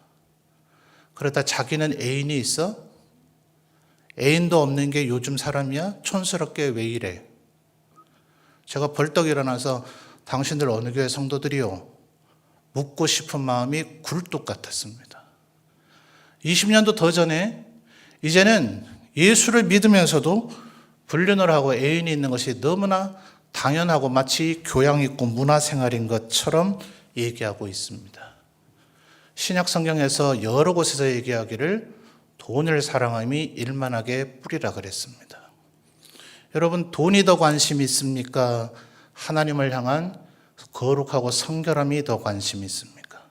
그러다 자기는 애인이 있어? 애인도 없는 게 요즘 사람이야? 촌스럽게 왜 이래? 제가 벌떡 일어나서 당신들 어느 교회 성도들이요? 묻고 싶은 마음이 굴뚝 같았습니다. 20년도 더 전에 이제는 예수를 믿으면서도 불륜을 하고 애인이 있는 것이 너무나 당연하고 마치 교양 있고 문화생활인 것처럼 얘기하고 있습니다. 신약 성경에서 여러 곳에서 얘기하기를 돈을 사랑함이 일만하게 뿌리라 그랬습니다. 여러분, 돈이 더 관심 있습니까? 하나님을 향한 거룩하고 성결함이 더 관심 있습니까?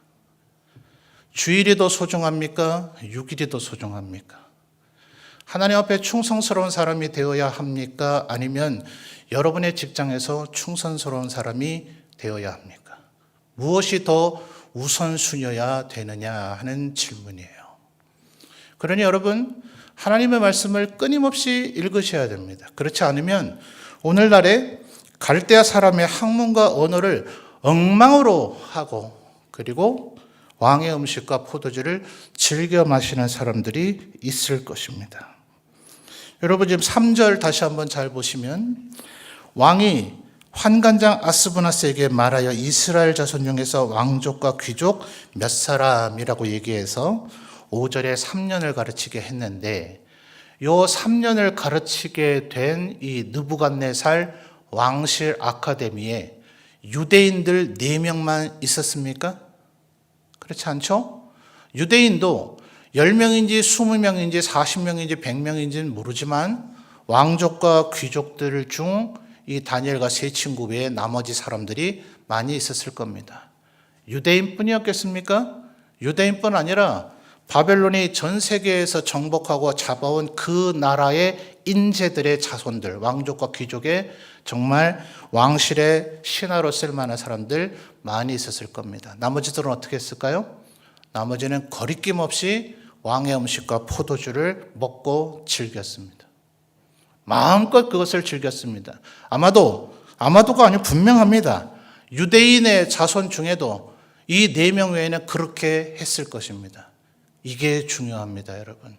주일이 더 소중합니까? 6일이 더 소중합니까? 하나님 앞에 충성스러운 사람이 되어야 합니까? 아니면 여러분의 직장에서 충성스러운 사람이 되어야 합니까? 무엇이 더 우선순위여야 되느냐 하는 질문이에요. 그러니 여러분, 하나님의 말씀을 끊임없이 읽으셔야 됩니다. 그렇지 않으면 오늘날에 갈대아 사람의 학문과 언어를 엉망으로 하고 그리고 왕의 음식과 포도주를 즐겨 마시는 사람들이 있을 것입니다. 여러분, 지금 3절 다시 한번 잘 보시면 왕이 환관장 아스부나스에게 말하여 이스라엘 자손 중에서 왕족과 귀족 몇 사람이라고 얘기해서 5절에 3년을 가르치게 했는데 요 3년을 가르치게 된 이 느부갓네살 왕실 아카데미에 유대인들 4명만 있었습니까? 그렇지 않죠? 유대인도 10명인지 20명인지 40명인지 100명인지는 모르지만 왕족과 귀족들 중 이 다니엘과 세 친구 외에 나머지 사람들이 많이 있었을 겁니다. 유대인뿐이었겠습니까? 유대인뿐 아니라 바벨론이 전 세계에서 정복하고 잡아온 그 나라의 인재들의 자손들, 왕족과 귀족의 정말 왕실의 신하로 쓸만한 사람들 많이 있었을 겁니다. 나머지들은 어떻게 했을까요? 나머지는 거리낌 없이 왕의 음식과 포도주를 먹고 즐겼습니다. 마음껏 그것을 즐겼습니다. 아마도가 아니고 분명합니다. 유대인의 자손 중에도 이 4명 외에는 그렇게 했을 것입니다. 이게 중요합니다, 여러분.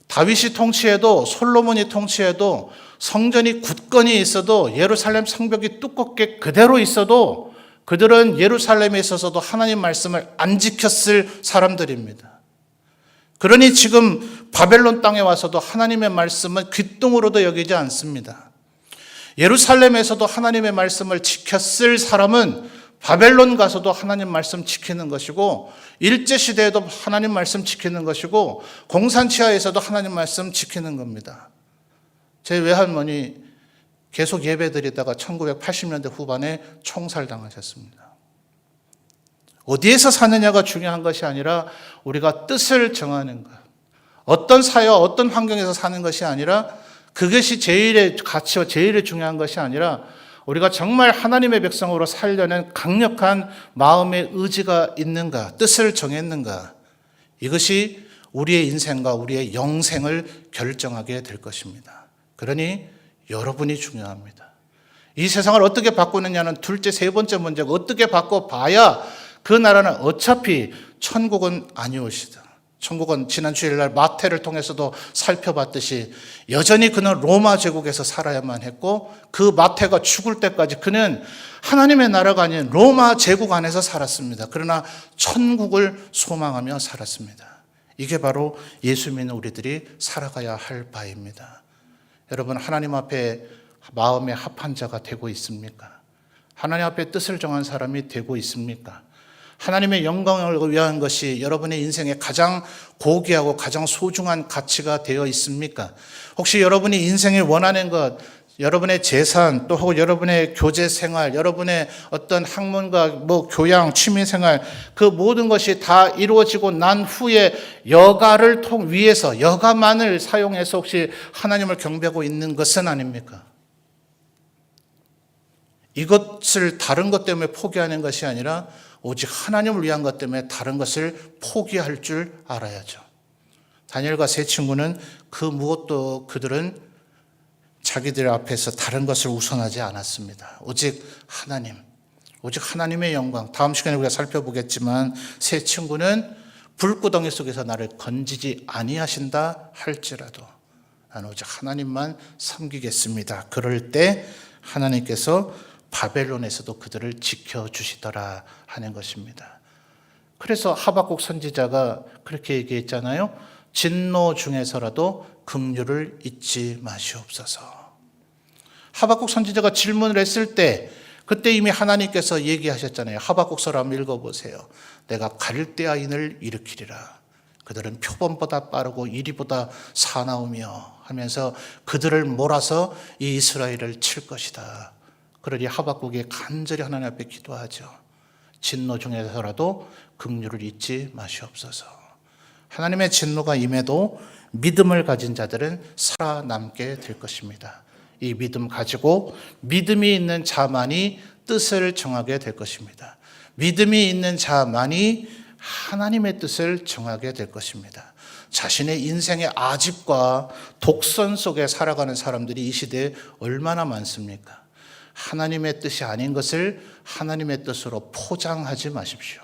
다윗이 통치해도 솔로몬이 통치해도 성전이 굳건히 있어도 예루살렘 성벽이 두껍게 그대로 있어도 그들은 예루살렘에 있어서도 하나님 말씀을 안 지켰을 사람들입니다. 그러니 지금 바벨론 땅에 와서도 하나님의 말씀은 귓등으로도 여기지 않습니다. 예루살렘에서도 하나님의 말씀을 지켰을 사람은 바벨론 가서도 하나님 말씀 지키는 것이고 일제시대에도 하나님 말씀 지키는 것이고 공산치하에서도 하나님 말씀 지키는 겁니다. 제 외할머니 계속 예배드리다가 1980년대 후반에 총살당하셨습니다. 어디에서 사느냐가 중요한 것이 아니라 우리가 뜻을 정하는 것, 어떤 사회와 어떤 환경에서 사는 것이 아니라 그것이 제일의 가치와 제일의 중요한 것이 아니라 우리가 정말 하나님의 백성으로 살려는 강력한 마음의 의지가 있는가, 뜻을 정했는가, 이것이 우리의 인생과 우리의 영생을 결정하게 될 것입니다. 그러니 여러분이 중요합니다. 이 세상을 어떻게 바꾸느냐는 둘째, 세 번째 문제고 어떻게 바꿔봐야 그 나라는 어차피 천국은 아니오시다. 천국은 지난 주일날 마태를 통해서도 살펴봤듯이 여전히 그는 로마 제국에서 살아야만 했고, 그 마태가 죽을 때까지 그는 하나님의 나라가 아닌 로마 제국 안에서 살았습니다. 그러나 천국을 소망하며 살았습니다. 이게 바로 예수 믿는 우리들이 살아가야 할 바입니다. 여러분, 하나님 앞에 마음의 합한 자가 되고 있습니까? 하나님 앞에 뜻을 정한 사람이 되고 있습니까? 하나님의 영광을 위한 것이 여러분의 인생의 가장 고귀하고 가장 소중한 가치가 되어 있습니까? 혹시 여러분이 인생에 원하는 것, 여러분의 재산, 또 혹은 여러분의 교제 생활, 여러분의 어떤 학문과 교양, 취미 생활, 그 모든 것이 다 이루어지고 난 후에 여가를 위해서, 여가만을 사용해서 혹시 하나님을 경배하고 있는 것은 아닙니까? 이것을 다른 것 때문에 포기하는 것이 아니라 오직 하나님을 위한 것 때문에 다른 것을 포기할 줄 알아야죠. 다니엘과 세 친구는 그 무엇도 그들은 자기들 앞에서 다른 것을 우선하지 않았습니다. 오직 하나님, 오직 하나님의 영광. 다음 시간에 우리가 살펴보겠지만 세 친구는 불구덩이 속에서 나를 건지지 아니하신다 할지라도 나는 오직 하나님만 섬기겠습니다. 그럴 때 하나님께서 바벨론에서도 그들을 지켜주시더라 하는 것입니다. 그래서 하박국 선지자가 그렇게 얘기했잖아요. 진노 중에서라도 긍휼을 잊지 마시옵소서. 하박국 선지자가 질문을 했을 때 그때 이미 하나님께서 얘기하셨잖아요. 하박국서를 한번 읽어보세요. 내가 갈대아인을 일으키리라. 그들은 표범보다 빠르고 이리보다 사나우며 하면서 그들을 몰아서 이 이스라엘을 칠 것이다. 그러니 하박국이 간절히 하나님 앞에 기도하죠. 진노 중에서라도 긍휼을 잊지 마시옵소서. 하나님의 진노가 임해도 믿음을 가진 자들은 살아남게 될 것입니다. 이 믿음 가지고 믿음이 있는 자만이 뜻을 정하게 될 것입니다. 믿음이 있는 자만이 하나님의 뜻을 정하게 될 것입니다. 자신의 인생의 아집과 독선 속에 살아가는 사람들이 이 시대에 얼마나 많습니까? 하나님의 뜻이 아닌 것을 하나님의 뜻으로 포장하지 마십시오.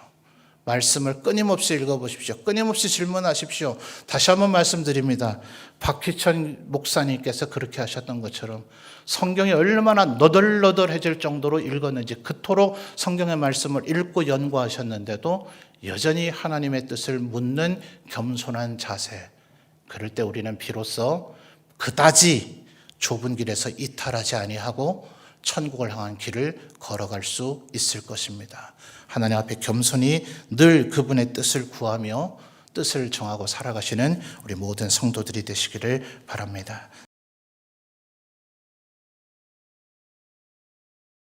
말씀을 끊임없이 읽어보십시오. 끊임없이 질문하십시오. 다시 한번 말씀드립니다. 박희천 목사님께서 그렇게 하셨던 것처럼 성경이 얼마나 너덜너덜해질 정도로 읽었는지, 그토록 성경의 말씀을 읽고 연구하셨는데도 여전히 하나님의 뜻을 묻는 겸손한 자세. 그럴 때 우리는 비로소 그다지 좁은 길에서 이탈하지 아니하고 천국을 향한 길을 걸어갈 수 있을 것입니다. 하나님 앞에 겸손히 늘 그분의 뜻을 구하며 뜻을 정하고 살아가시는 우리 모든 성도들이 되시기를 바랍니다.